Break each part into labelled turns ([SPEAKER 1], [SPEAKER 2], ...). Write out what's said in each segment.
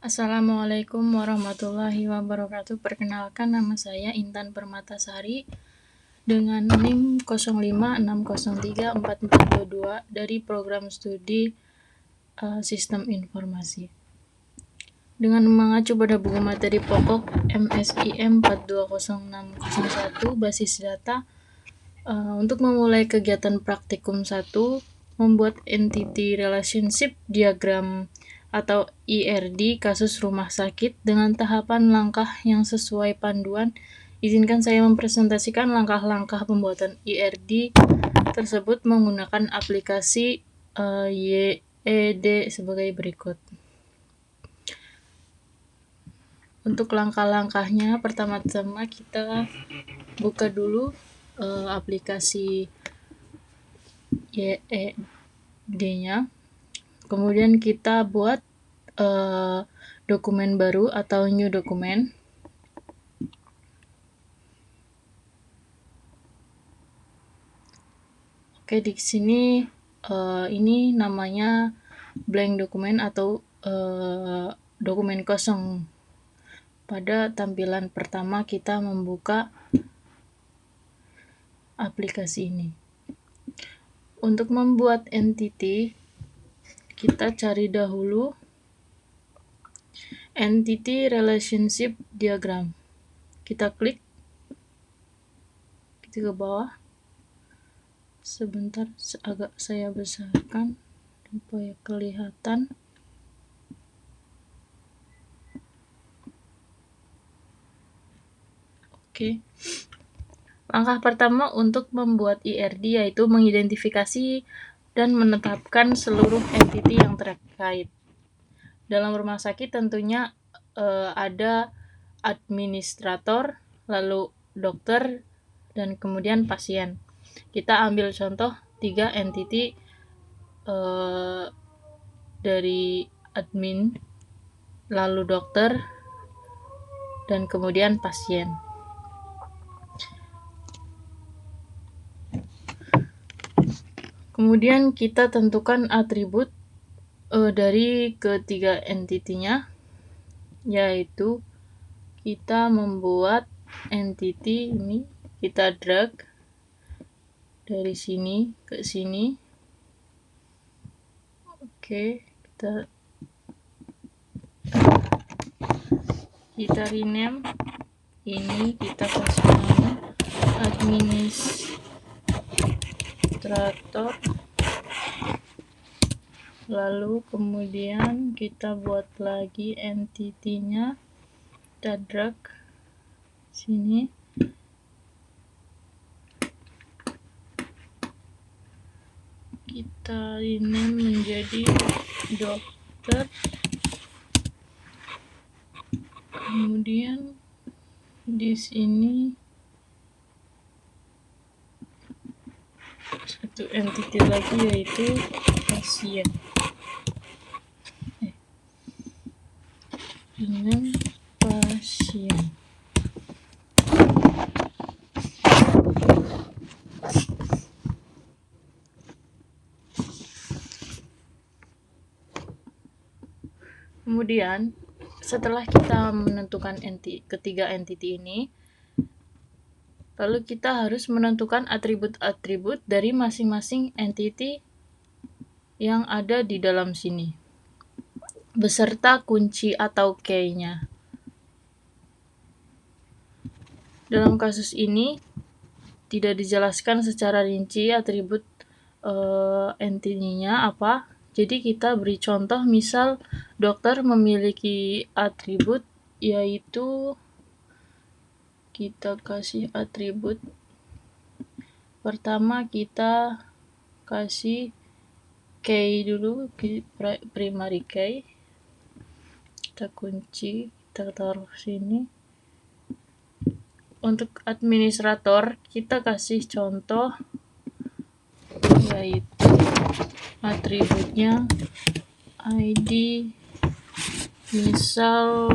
[SPEAKER 1] Assalamualaikum warahmatullahi wabarakatuh. Perkenalkan, nama saya Intan Permatasari dengan NIM 05603442 dari program studi Sistem Informasi. Dengan mengacu pada buku materi pokok MSIM 420601 basis data, untuk memulai kegiatan praktikum 1, membuat entity relationship diagram atau IRD kasus rumah sakit dengan tahapan langkah yang sesuai panduan. Izinkan saya mempresentasikan langkah-langkah pembuatan IRD tersebut menggunakan aplikasi YED sebagai berikut. Untuk langkah-langkahnya, pertama-tama kita buka dulu aplikasi YED-nya. Kemudian kita buat dokumen baru atau new dokumen. Oke, di sini ini namanya blank dokumen atau dokumen kosong. Pada tampilan pertama kita membuka aplikasi ini. Untuk membuat entity, kita cari dahulu entity relationship diagram. Kita klik ke bawah. Sebentar, agak saya besarkan supaya kelihatan. Oke. Langkah pertama untuk membuat IRD yaitu mengidentifikasi dan menetapkan seluruh entity yang terkait. Dalam rumah sakit tentunya ada administrator, lalu dokter, dan kemudian pasien. Kita ambil contoh 3 entity dari admin, lalu dokter, dan kemudian pasien. Kemudian kita tentukan atribut dari ketiga entity-nya, yaitu kita membuat entity ini, kita drag dari sini ke sini. Oke, kita rename ini, kita kasih nama administrator. Lalu kemudian kita buat lagi entity-nya, kita drag sini. Kita rename menjadi dokter. Kemudian di sini satu entity lagi yaitu pasien. Dengan pasien. Kemudian setelah kita menentukan ketiga entity ini, lalu kita harus menentukan atribut-atribut dari masing-masing entity yang ada di dalam sini, beserta kunci atau key-nya. Dalam kasus ini tidak dijelaskan secara rinci atribut entity-nya apa. Jadi kita beri contoh, misal dokter memiliki atribut yaitu kita kasih atribut pertama, kita kasih key dulu, primary key. Kita kunci, kita taruh sini. Untuk administrator kita kasih contoh yaitu atributnya ID, misal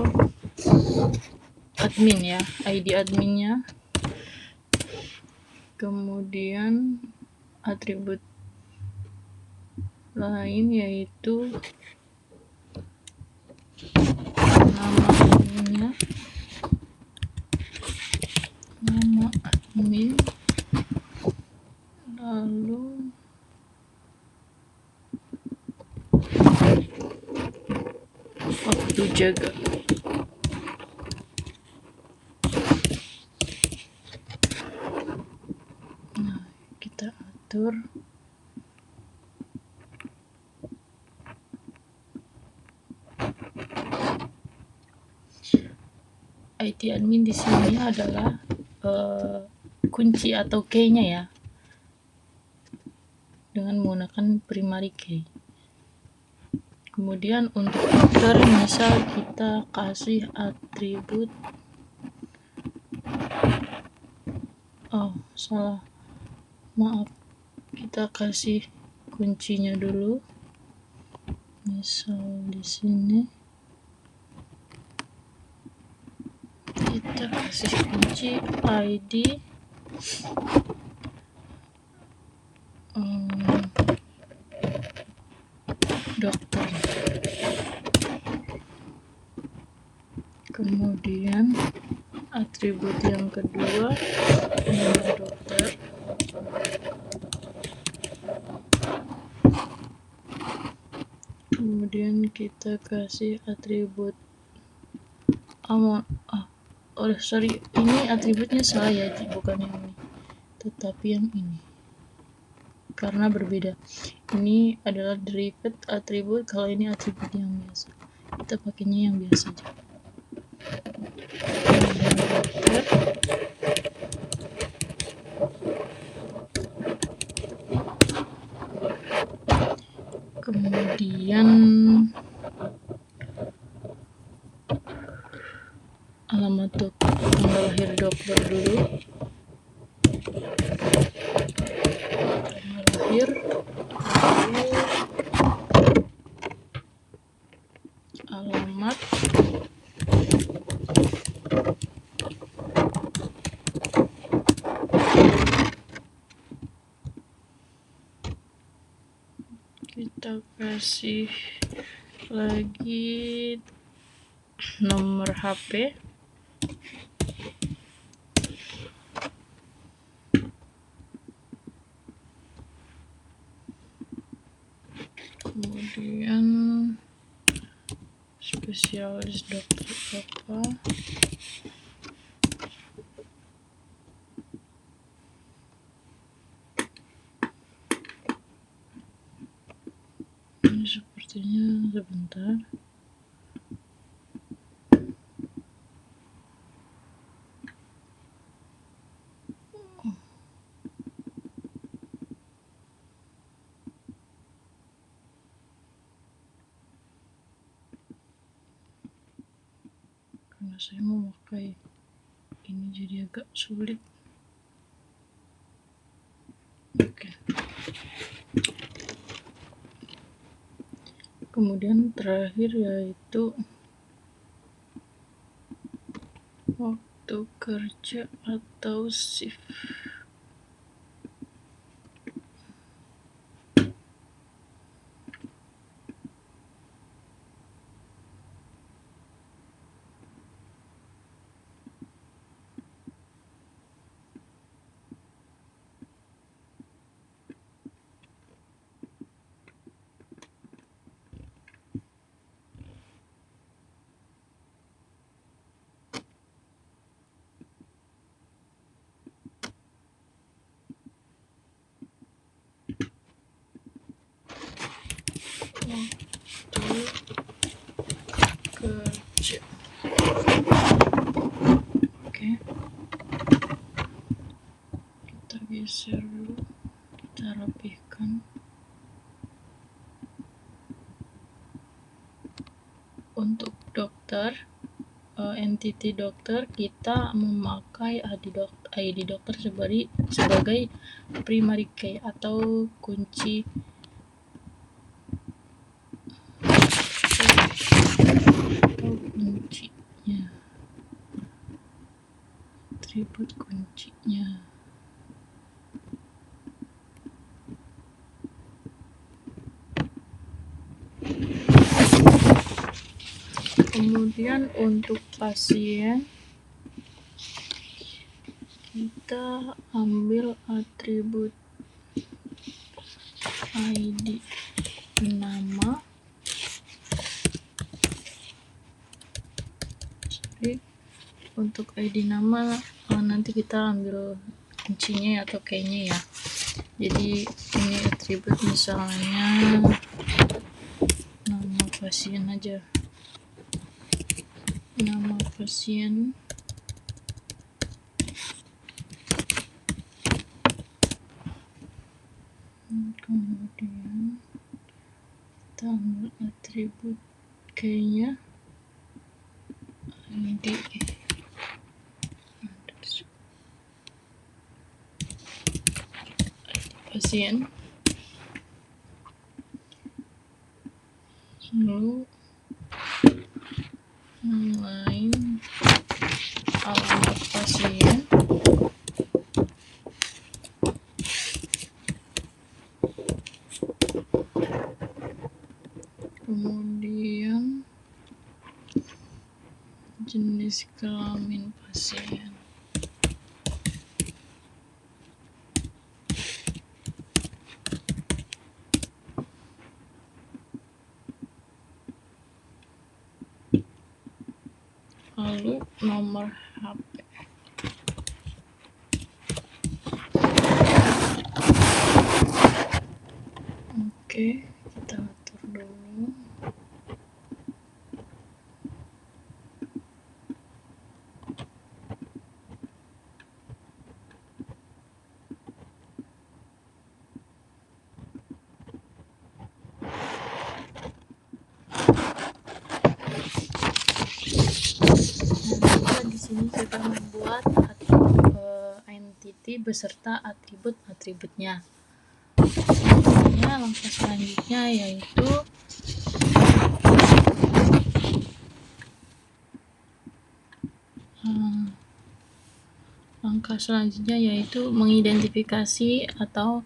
[SPEAKER 1] admin ya, ID adminnya. Kemudian atribut lain yaitu namanya, nama admin, lalu waktu jaga. Nah, kita atur IT admin. Di sini adalah kunci atau key-nya ya, dengan menggunakan primary key. Kemudian untuk dokter, misal kita kasih atribut, maaf, kita kasih kuncinya dulu. Misal di sini kita kasih kunci ID dokter. Kemudian atribut yang kedua, nama dokter. Kemudian kita kasih atribut ini atributnya salah ya, bukan yang ini, tetapi yang ini, karena berbeda. Ini adalah derived atribut, kalau ini atribut yang biasa. Kita pakainya yang biasa aja. Kemudian alamat tanggal lahir dokter dulu. Tanggal lahir, alamat, kita kasih lagi nomor HP. Kemudian spesialis dokter apa, ini sepertinya sebentar. Karena saya memakai ini jadi agak sulit. Oke. Kemudian terakhir yaitu waktu kerja atau shift. Kerja. Oke, kita geser dulu, kita rapihkan. Untuk dokter, entity dokter, kita memakai ID dokter sebagai primary key atau kunci kuncinya, atribut kuncinya. Kemudian untuk pasien kita ambil atribut ID nama. Jadi untuk ID nama nanti kita ambil kuncinya atau key-nya ya. Jadi ini atribut misalnya nama pasien aja, nama pasien, kemudian kita ambil atribut key-nya ID pasien, lalu yang lain alamat pasien, kemudian jenis kelamin pasien. Lalu nomor HP. Oke, kita atur dulu. Di sini kita membuat entity beserta atribut-atributnya. Langkah selanjutnya yaitu mengidentifikasi atau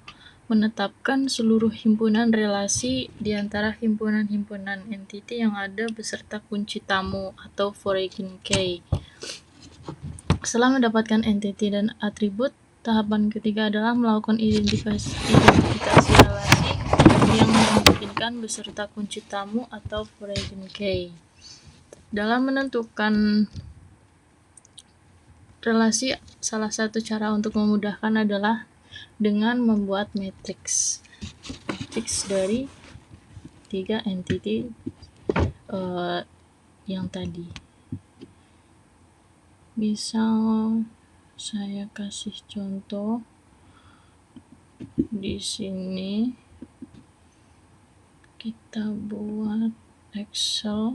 [SPEAKER 1] menetapkan seluruh himpunan relasi di antara himpunan-himpunan entity yang ada beserta kunci tamu atau foreign key. Setelah mendapatkan entity dan atribut, tahapan ketiga adalah melakukan identifikasi relasi yang memungkinkan beserta kunci tamu atau foreign key. Dalam menentukan relasi, salah satu cara untuk memudahkan adalah dengan membuat matriks dari 3 entity yang tadi. Misal saya kasih contoh di sini, kita buat Excel.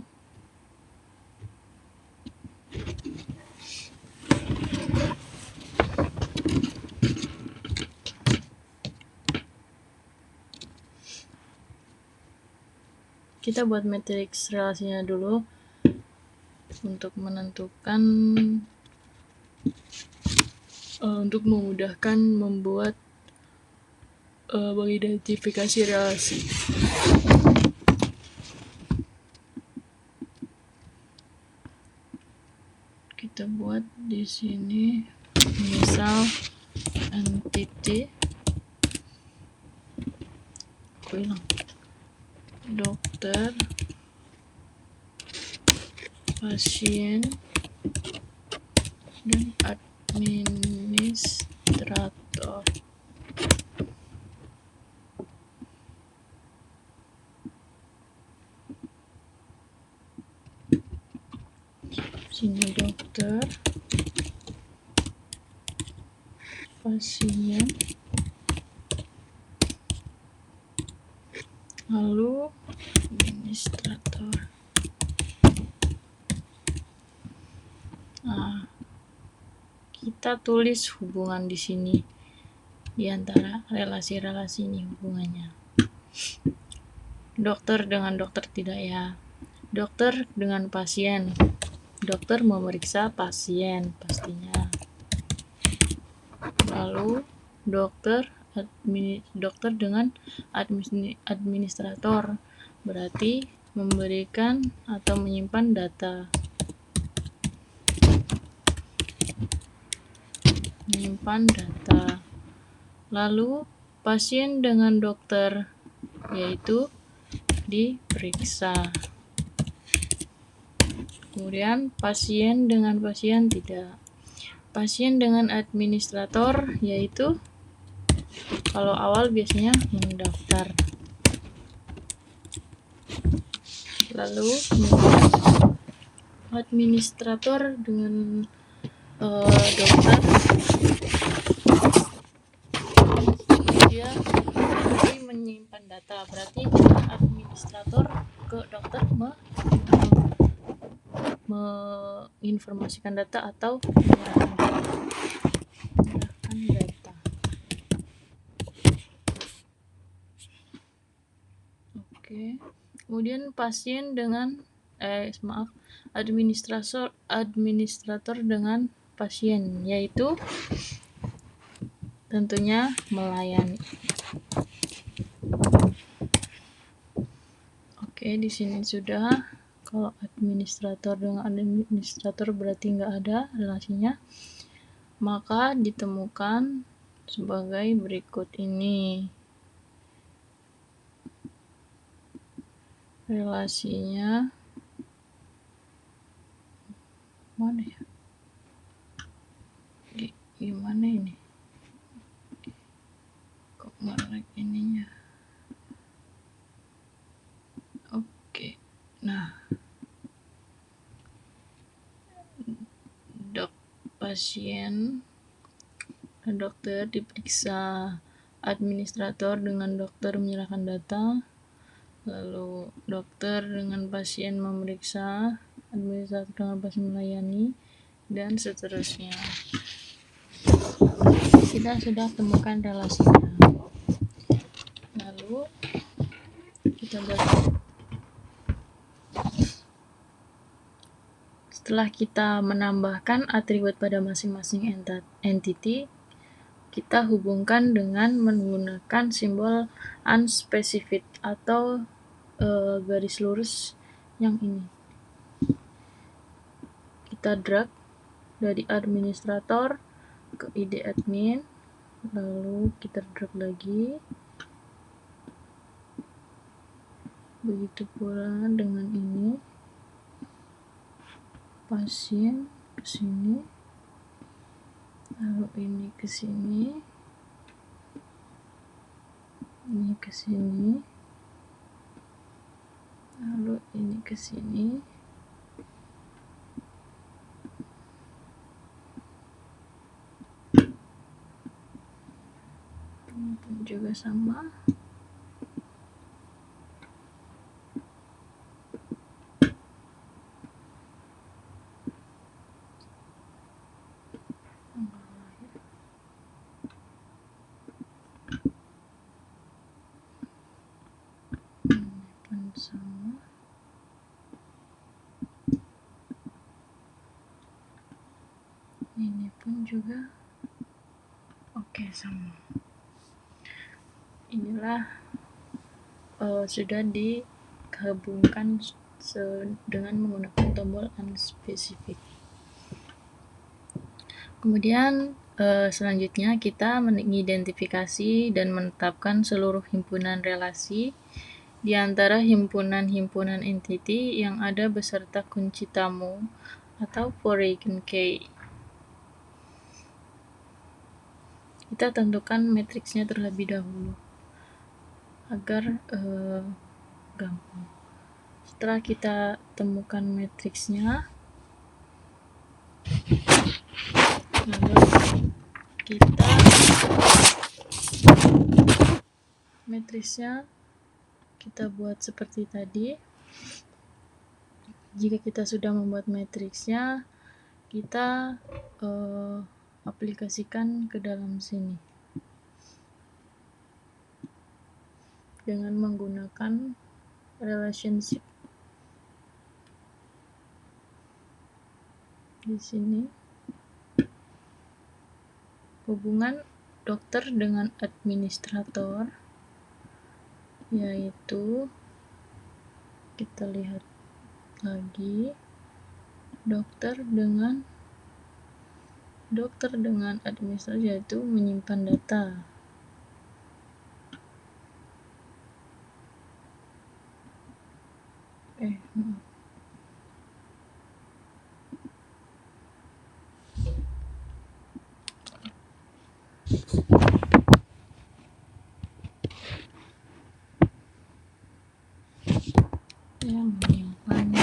[SPEAKER 1] Kita buat matriks relasinya dulu untuk menentukan, untuk memudahkan membuat mengidentifikasi relasi. Kita buat di sini misal entity dokter, pasien, dan administrator. Sini dokter, pasien, lalu administrator. Kita tulis hubungan di sini di antara relasi-relasi ini hubungannya. Dokter dengan dokter tidak ya. Dokter dengan pasien. Dokter memeriksa pasien pastinya. Lalu dokter dengan administrator, berarti memberikan atau menyimpan data. Lalu pasien dengan dokter, yaitu diperiksa. Kemudian pasien dengan pasien tidak. Pasien dengan administrator, yaitu kalau awal biasanya mendaftar. Lalu administrator dengan dokter, dia menyimpan data. Berarti administrator ke dokter menginformasikan data atau menyerahkan data. Oke. Kemudian pasien dengan administrator dengan pasien, yaitu tentunya melayani. Oke, di sini sudah. Kalau administrator dengan administrator berarti nggak ada relasinya, maka ditemukan sebagai berikut ini. Relasinya mana ya? Gimana ini? Kok nge-lag ininya? Oke. Nah, pasien dokter diperiksa, administrator dengan dokter menyerahkan data, lalu dokter dengan pasien memeriksa, administrator dengan pasien melayani, dan seterusnya. Kita sudah temukan relasinya. Lalu kita baca. Setelah kita menambahkan atribut pada masing-masing entity, kita hubungkan dengan menggunakan simbol unspecified atau garis lurus yang ini. Kita drag dari administrator ke id admin, lalu kita drag lagi. Begitu pula dengan ini. Pasien ke sini, lalu ini ke sini, ini ke sini, lalu ini ke sini, ini pun juga sama. Sama. Ini pun juga sama. Inilah sudah digabungkan dengan menggunakan tombol unspecified. Kemudian selanjutnya kita mengidentifikasi dan menetapkan seluruh himpunan relasi di antara himpunan-himpunan entity yang ada beserta kunci tamu atau foreign key. Kita tentukan matriksnya terlebih dahulu agar gampang. Setelah kita temukan matriksnya, lalu matriksnya kita buat seperti tadi. Jika kita sudah membuat matriksnya, kita aplikasikan ke dalam sini dengan menggunakan relationship. Di sini hubungan dokter dengan administrator, yaitu Kita lihat lagi dokter dengan administrasi, yaitu menyimpan data. Maaf. Yang menyimpan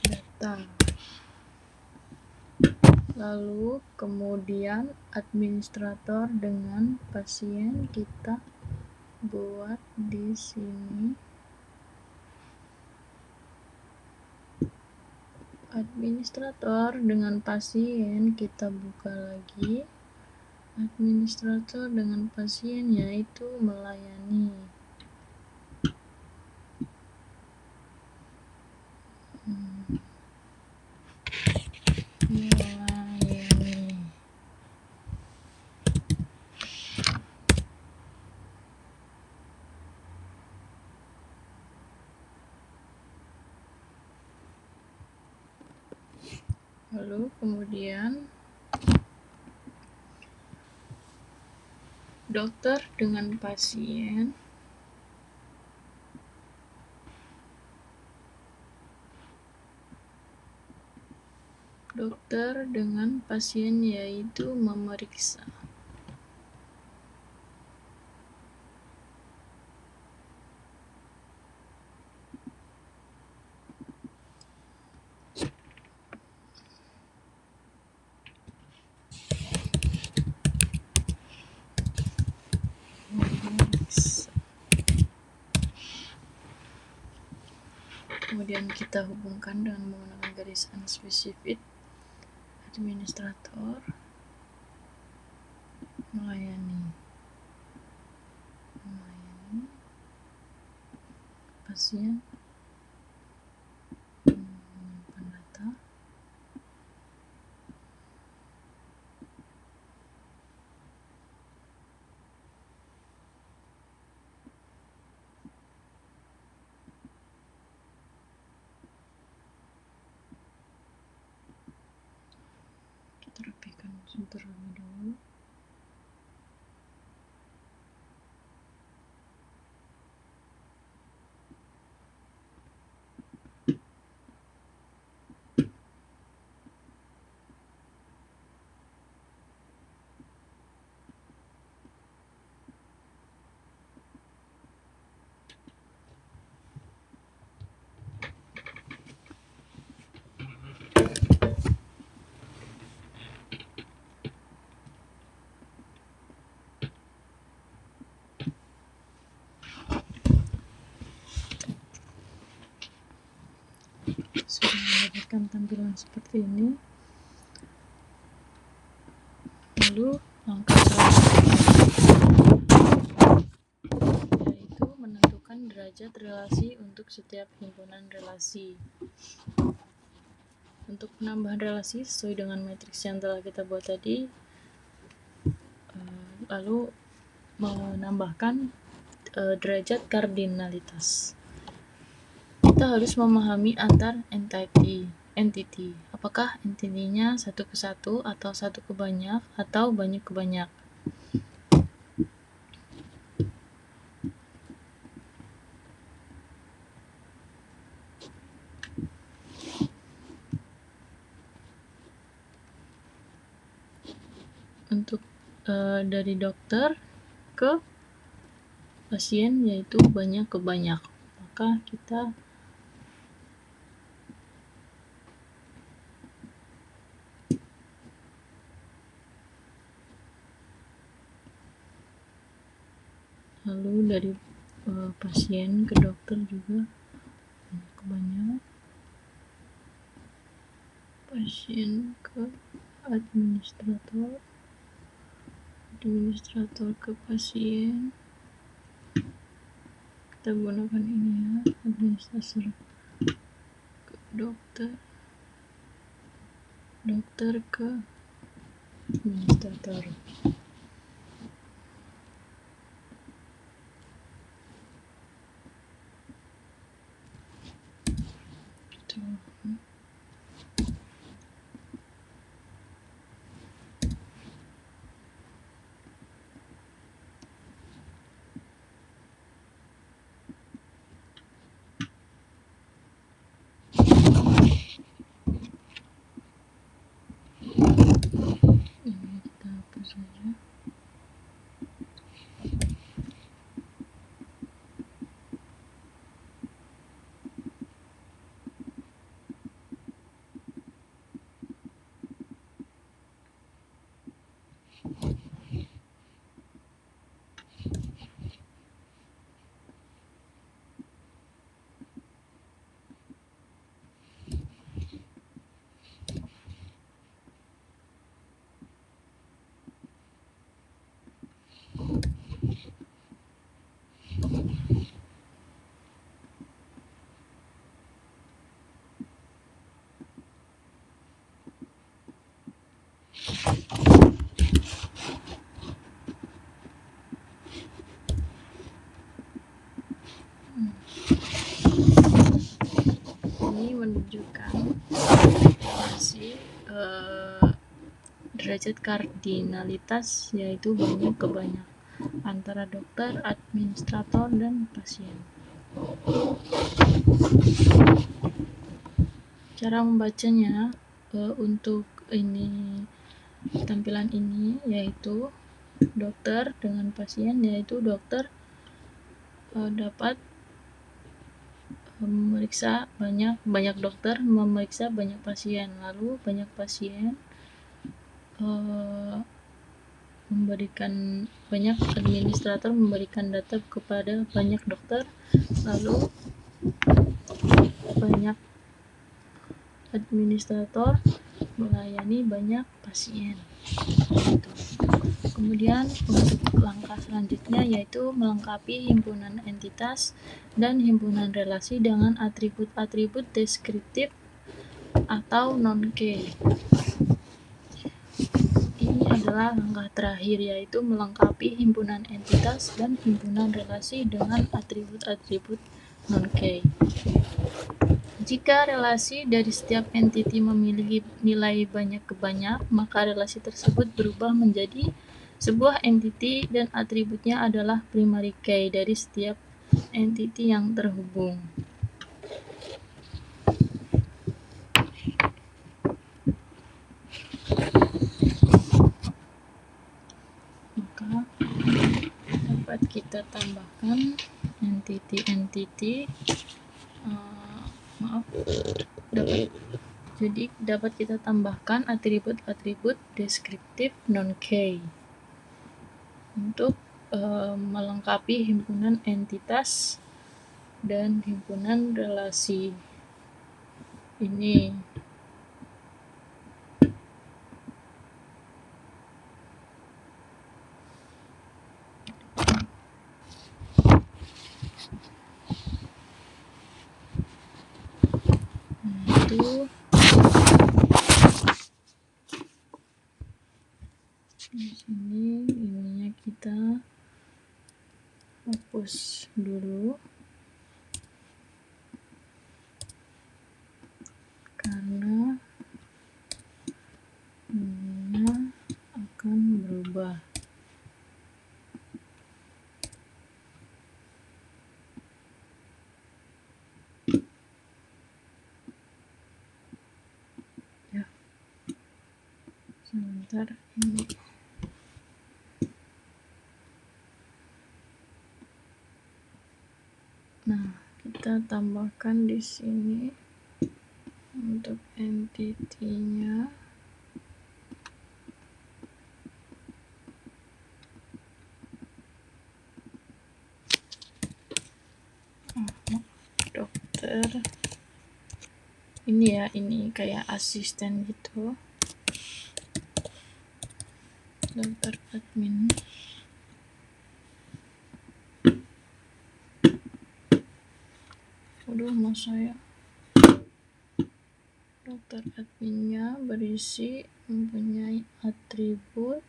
[SPEAKER 1] data. Lalu kemudian administrator dengan pasien kita buat di sini. Administrator dengan pasien kita buka lagi. Administrator dengan pasien yaitu melayani. Melayani. Lalu kemudian dokter dengan pasien yaitu memeriksa. Kemudian kita hubungkan dengan menggunakan garis unspecified. Administrator melayani pasien, menyimpan data, kita rapikan terlebih dahulu. Sudah mendapatkan tampilan seperti ini. Lalu langkah selanjutnya yaitu menentukan derajat relasi untuk setiap himpunan relasi. Untuk penambahan relasi sesuai dengan matriks yang telah kita buat tadi, lalu menambahkan derajat kardinalitas. Kita harus memahami antar entity. Apakah entitinya satu ke satu, atau satu ke banyak, atau banyak ke banyak. Untuk dari dokter ke pasien yaitu banyak ke banyak, maka kita lalu dari pasien ke dokter juga banyak ke banyak, pasien ke administrator ke pasien. Kita gunakan ini ya, administrator ke dokter ke administrator. Ini menunjukkan relasi derajat kardinalitas, yaitu banyak ke banyak, antara dokter, administrator, dan pasien. Cara membacanya untuk ini tampilan ini yaitu dokter dengan pasien, yaitu dokter dapat memeriksa banyak dokter memeriksa banyak pasien, lalu banyak pasien banyak administrator memberikan data kepada banyak dokter, lalu banyak administrator melayani banyak pasien. Kemudian untuk langkah selanjutnya yaitu melengkapi himpunan entitas dan himpunan relasi dengan atribut-atribut deskriptif atau non-key. Ini adalah langkah terakhir, yaitu melengkapi himpunan entitas dan himpunan relasi dengan atribut-atribut non-key. Jika relasi dari setiap entiti memiliki nilai banyak ke banyak, maka relasi tersebut berubah menjadi sebuah entiti dan atributnya adalah primary key dari setiap entiti yang terhubung. Maka dapat kita tambahkan entiti-entiti dapat kita tambahkan atribut-atribut deskriptif non-key untuk melengkapi himpunan entitas dan himpunan relasi ini. Itu di sini ininya kita hapus dulu karena ininya akan berubah. Ya, sebentar ini. Nah, kita tambahkan di sini untuk entitinya. Dokter. Ini ya, ini kayak asisten gitu. Dokter admin. Aduh, mau saya. Dokter adminnya berisi mempunyai atribut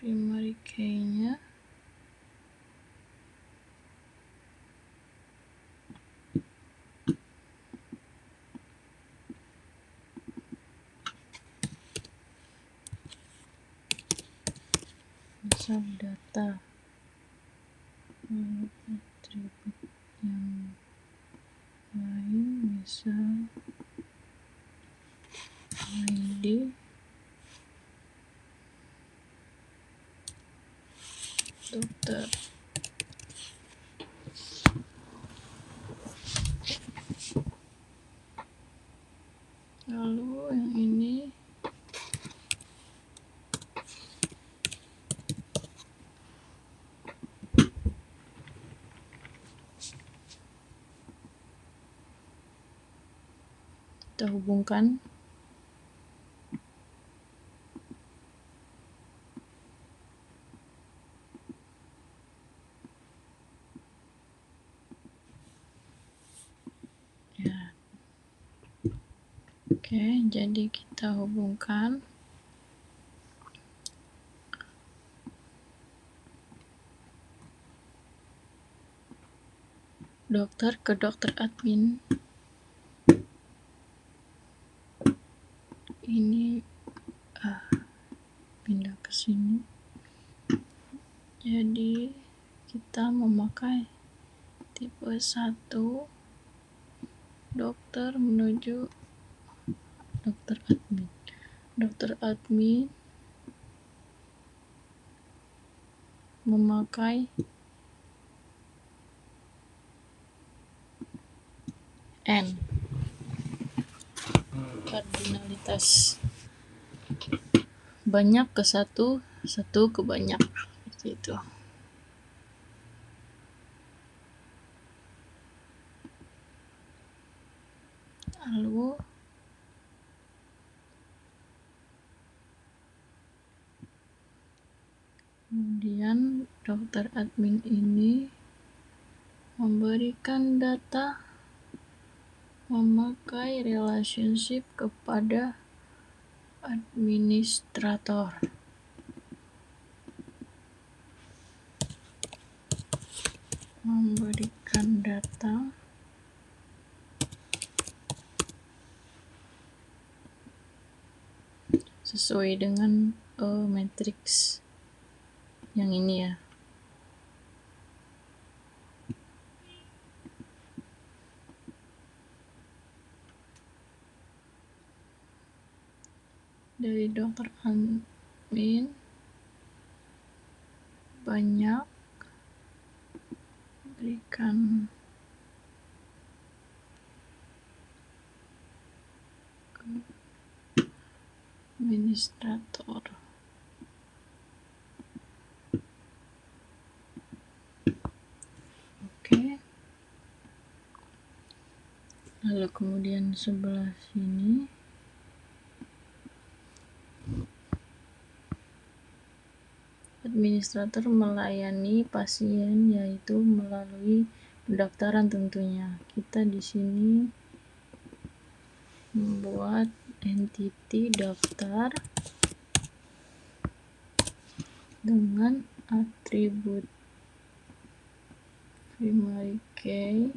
[SPEAKER 1] primary key-nya misal data, lalu atribut yang lain misal ID, dokter. Lalu yang ini kita hubungkan. Ya. Oke. Oke, jadi kita hubungkan dokter ke dokter admin. Ini pindah ke sini. Jadi kita memakai tipe 1 dokter menuju dokter admin. Dokter admin memakai N, kardinalitas banyak ke satu, satu ke banyak, seperti itu. Lalu kemudian dokter admin ini memberikan data memakai relationship kepada administrator. Memberikan data sesuai dengan matriks yang ini ya. Dari dokter admin banyak berikan administrator. Oke. Lalu kemudian sebelah sini administrator melayani pasien, yaitu melalui pendaftaran tentunya. Kita di sini membuat entity daftar dengan atribut primary key,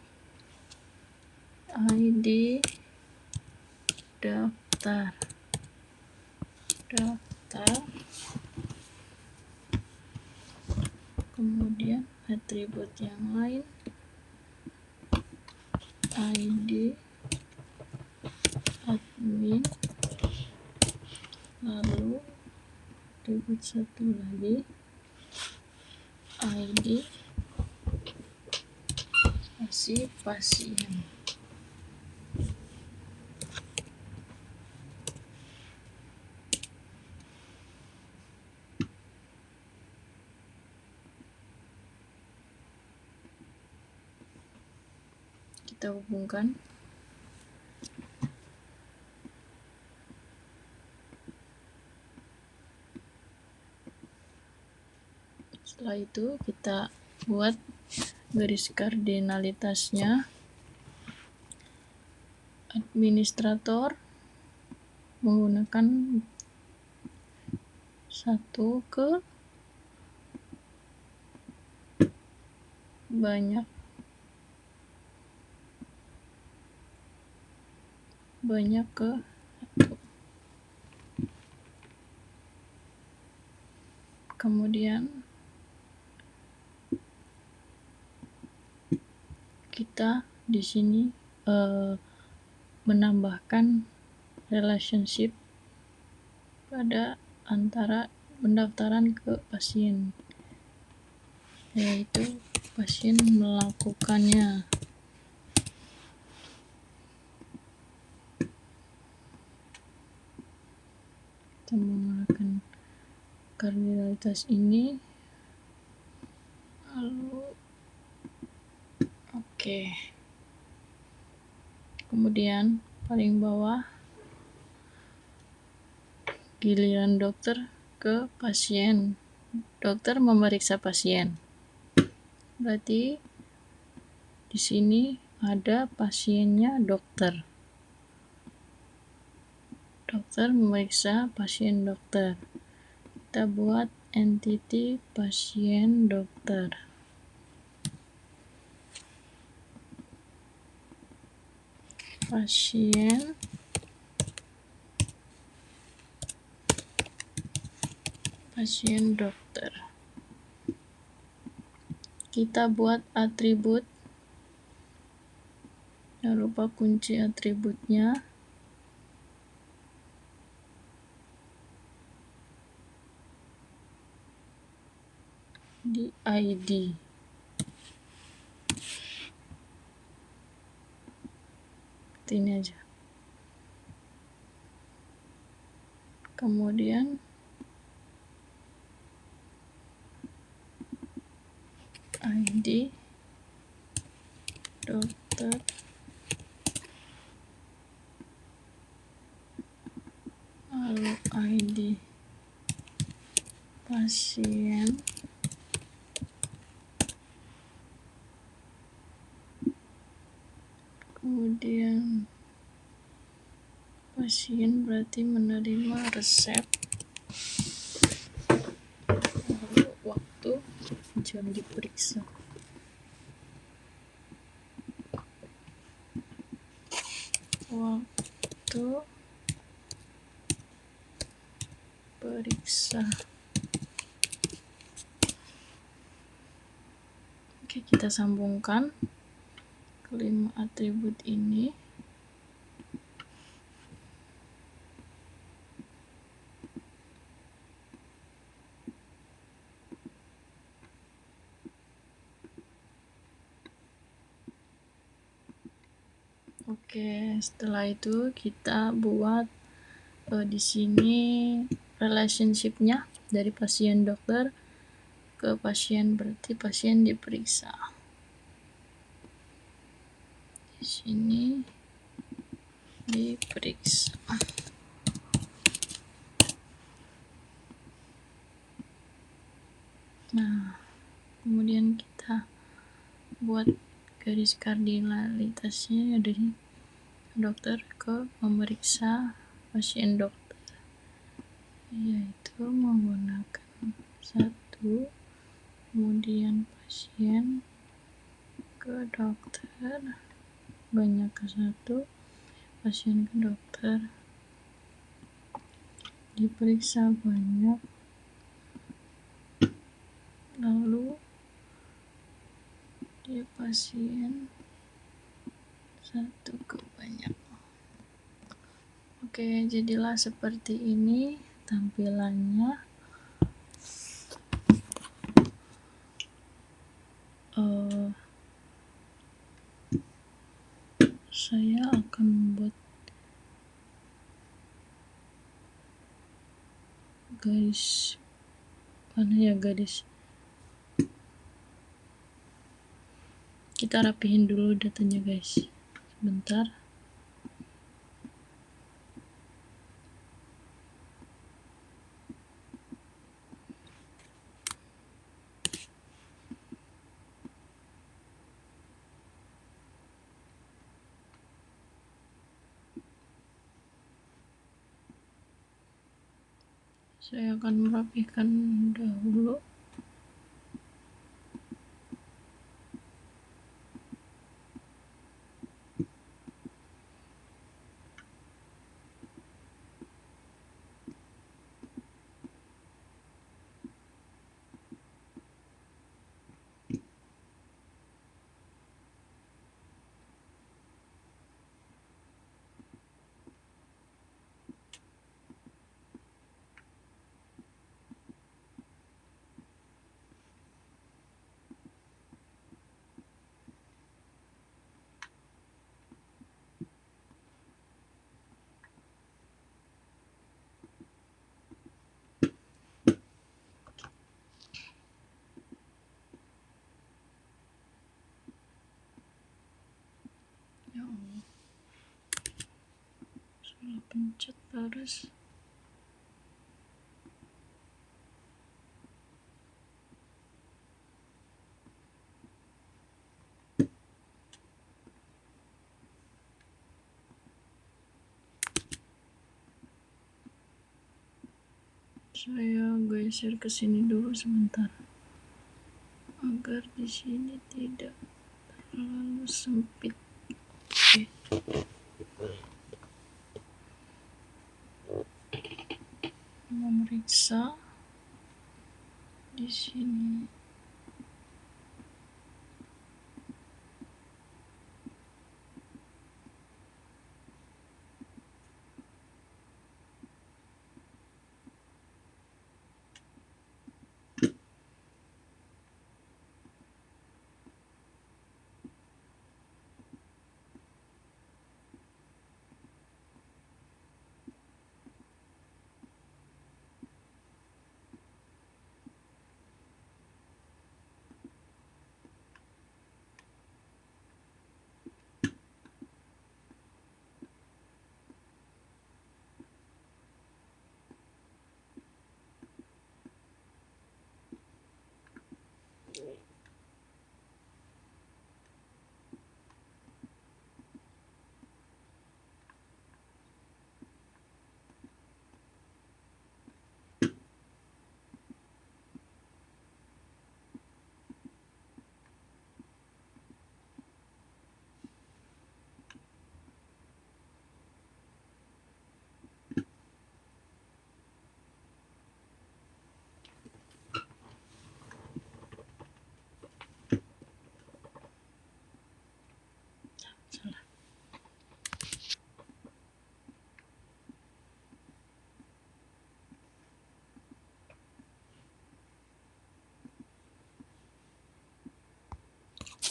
[SPEAKER 1] ID, daftar, kemudian atribut yang lain, ID, admin, lalu atribut satu lagi, ID, spasi pasien. Kita hubungkan. Setelah itu kita buat garis kardinalitasnya. Administrator menggunakan 1 ke banyak ke 1. Kemudian kita di sini menambahkan relationship pada antara pendaftaran ke pasien, yaitu pasien melakukannya. Kita menggunakan kardinalitas ini, lalu oke. Kemudian paling bawah giliran dokter ke pasien. Dokter memeriksa pasien. Berarti di sini ada pasiennya dokter. dokter memeriksa pasien dokter. Kita buat entity pasien dokter. Pasien dokter. Kita buat atribut. Jangan lupa kunci atributnya. Di ID. Ini aja. Kemudian ID dokter lalu ID pasien kemudian pasien berarti menerima resep lalu waktu jam diperiksa. Waktu periksa. Oke, kita sambungkan kelima atribut ini. Oke, setelah itu kita buat di sini relationship-nya dari pasien dokter ke pasien, berarti pasien diperiksa. Di sini diperiksa. Nah, kemudian kita buat garis kardinalitasnya dari dokter ke memeriksa pasien dokter, yaitu menggunakan 1, kemudian pasien ke dokter, banyak ke 1, pasien ke dokter, diperiksa banyak, lalu dia pasien 1 ke banyak. Oke, jadilah seperti ini tampilannya. Saya akan membuat garis, mana ya garis, kita rapihin dulu datanya guys, sebentar. Saya akan merapikan dahulu. Ya Allah, salah pencet terus. Saya geser ke sini dulu sebentar agar di sini tidak terlalu sempit. Oke. Memeriksa di sini. Salah.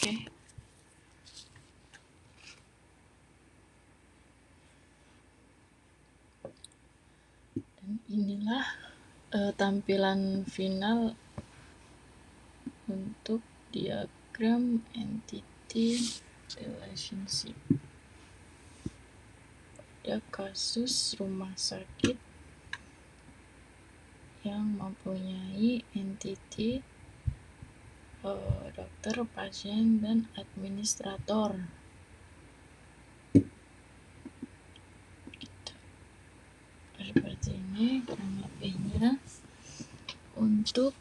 [SPEAKER 1] Oke. Dan inilah tampilan final untuk diagram entity relationship pada kasus rumah sakit yang mempunyai entity dokter, pasien, dan administrator. Seperti ini kurang lebihnya. Untuk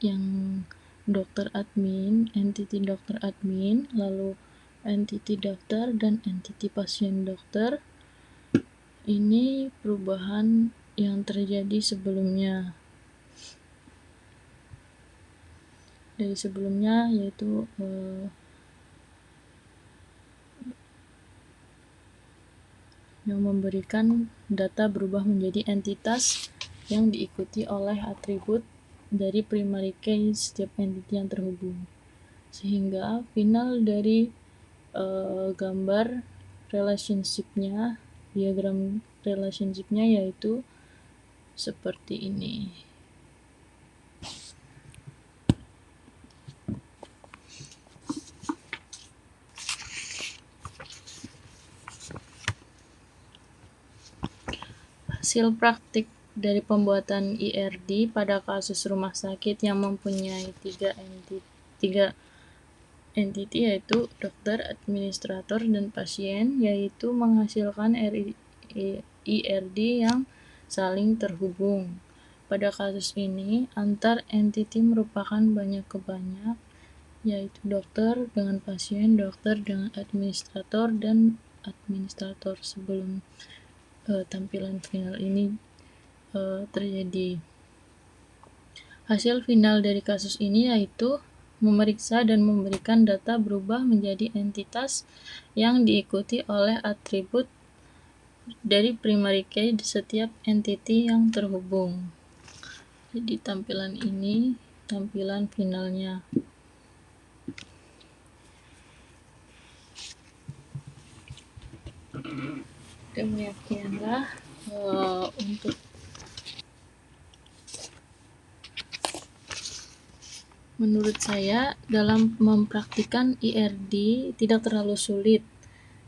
[SPEAKER 1] yang dokter admin, entity dokter admin, lalu entity dokter dan entity pasien dokter, ini perubahan yang terjadi sebelumnya. Dari sebelumnya yaitu yang memberikan data berubah menjadi entitas yang diikuti oleh atribut dari primary key setiap entity yang terhubung, sehingga final dari gambar relationship-nya, diagram relationship-nya yaitu seperti ini. Hasil praktik dari pembuatan IRD pada kasus rumah sakit yang mempunyai tiga entity yaitu dokter, administrator, dan pasien, yaitu menghasilkan IRD yang saling terhubung. Pada kasus ini, antar entity merupakan banyak ke banyak, yaitu dokter dengan pasien, dokter dengan administrator, dan administrator. Sebelum tampilan final ini terjadi, hasil final dari kasus ini yaitu memeriksa dan memberikan data berubah menjadi entitas yang diikuti oleh atribut dari primary key di setiap entity yang terhubung. Jadi tampilan ini tampilan finalnya. Demikianlah untuk menurut saya dalam mempraktikkan IRD tidak terlalu sulit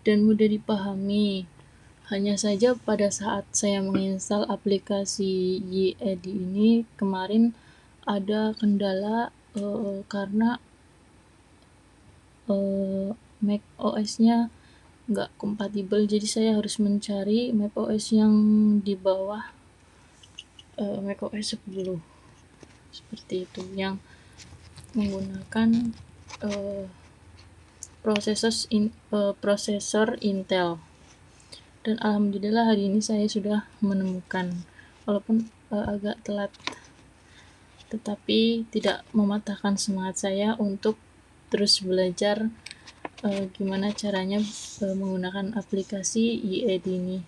[SPEAKER 1] dan mudah dipahami. Hanya saja pada saat saya menginstal aplikasi YED ini kemarin ada kendala karena Mac OS-nya nggak kompatibel, jadi saya harus mencari macOS yang di bawah macOS 10 seperti itu, yang menggunakan prosesor Intel. Dan alhamdulillah hari ini saya sudah menemukan, walaupun agak telat, tetapi tidak mematahkan semangat saya untuk terus belajar gimana caranya menggunakan aplikasi IED ini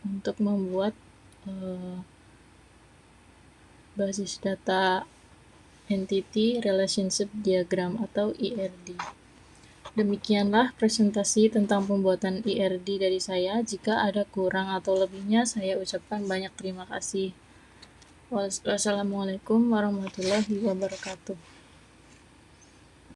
[SPEAKER 1] untuk membuat basis data Entity Relationship Diagram atau IRD. Demikianlah presentasi tentang pembuatan IRD dari saya. Jika ada kurang atau lebihnya, saya ucapkan banyak terima kasih. Wassalamualaikum warahmatullahi wabarakatuh.